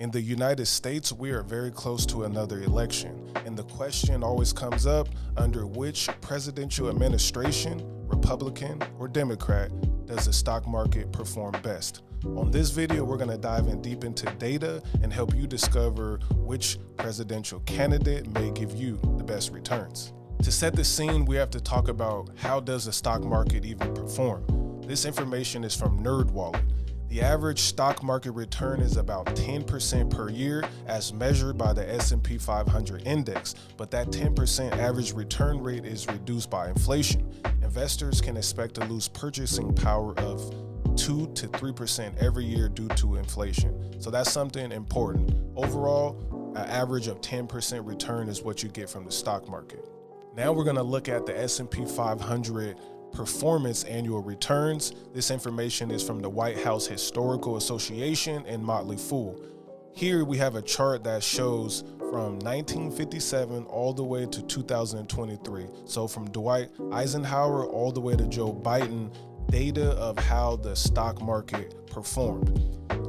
In the United States, we are very close to another election, and the question always comes up, under which presidential administration, Republican or Democrat, does the stock market perform best? On this video, we're going to dive in deep into data and help you discover which presidential candidate may give you the best returns. To set the scene, we have to talk about how does the stock market even perform. This information is from NerdWallet. The average stock market return is about 10% per year as measured by the S&P 500 index, but that 10% average return rate is reduced by inflation. Investors can expect to lose purchasing power of 2 to 3% every year due to inflation. So that's something important. Overall, an average of 10% return is what you get from the stock market. Now we're going to look at the S&P 500 performance annual returns. This information is from the White House Historical Association and Motley Fool. Here we have a chart that shows from 1957 all the way to 2023. So from Dwight Eisenhower all the way to Joe Biden, data of how the stock market performed.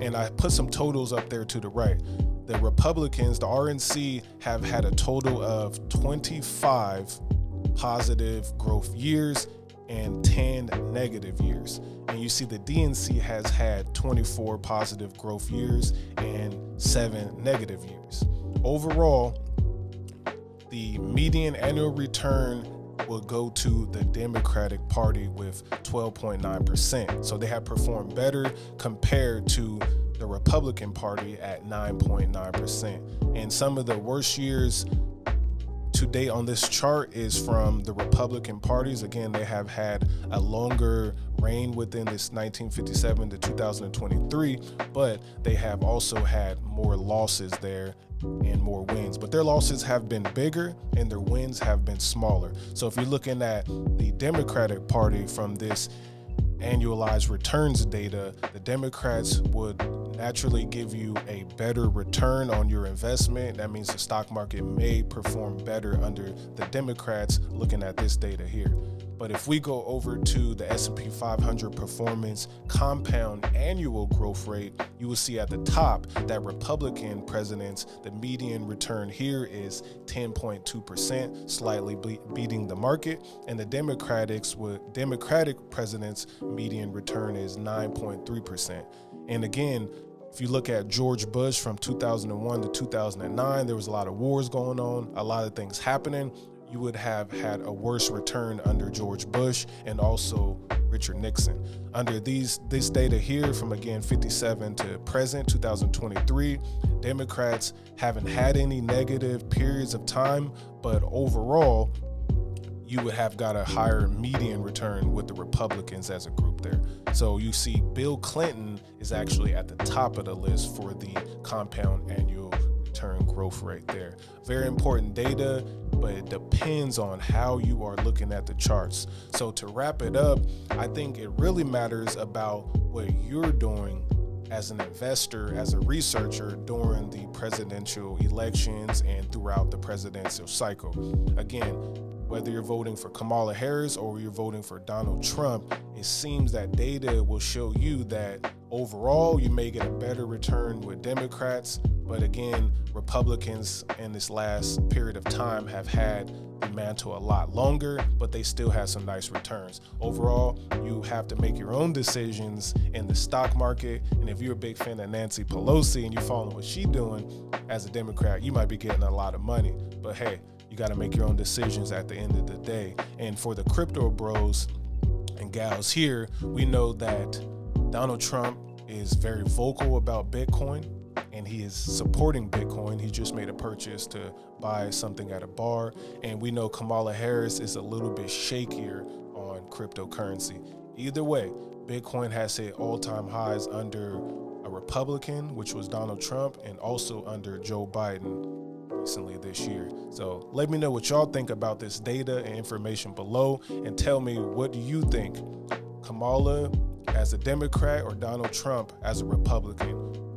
And I put some totals up there to the right. The Republicans, the RNC, have had a total of 25 positive growth years and 10 negative years. And you see the DNC has had 24 positive growth years and 7 negative years. Overall, the median annual return will go to the Democratic Party with 12.9%. So they have performed better compared to the Republican Party at 9.9%. And some of the worst years to date on this chart is from the Republican parties. Again, they have had a longer reign within this 1957 to 2023, but they have also had more losses there and more wins. But their losses have been bigger and their wins have been smaller. So if you're looking at the Democratic Party from this annualized returns data, the Democrats would naturally give you a better return on your investment. That means the stock market may perform better under the Democrats looking at this data here. But if we go over to the S&P 500 performance compound annual growth rate, you will see at the top that Republican presidents, the median return here is 10.2%, slightly beating the market. And the Democratic presidents' median return is 9.3%. And again, if you look at George Bush from 2001 to 2009, there was a lot of wars going on, a lot of things happening. You would have had a worse return under George Bush and also Richard Nixon. Under this data here from, again, 57 to present, 2023, Democrats haven't had any negative periods of time, but overall, you would have got a higher median return with the Republicans as a group there. So you see Bill Clinton is actually at the top of the list for the compound annual return growth rate there. Very important data, but it depends on how you are looking at the charts. So to wrap it up, I think it really matters about what you're doing as an investor, as a researcher during the presidential elections and throughout the presidential cycle. Again, whether you're voting for Kamala Harris or you're voting for Donald Trump, it seems that data will show you that overall you may get a better return with Democrats. But again, Republicans in this last period of time have had the mantle a lot longer, but they still have some nice returns. Overall, you have to make your own decisions in the stock market. And if you're a big fan of Nancy Pelosi and you're following what she's doing as a Democrat, you might be getting a lot of money. But hey, you got to make your own decisions at the end of the day. And for the crypto bros and gals here, we know that Donald Trump is very vocal about Bitcoin and he is supporting Bitcoin. He just made a purchase to buy something at a bar. And we know Kamala Harris is a little bit shakier on cryptocurrency. Either way, Bitcoin has hit all-time highs under a Republican, which was Donald Trump, and also under Joe Biden recently this year. So let me know what y'all think about this data and information below, and tell me, what do you think? Kamala as a Democrat or Donald Trump as a Republican?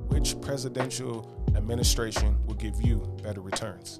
Which presidential administration will give you better returns?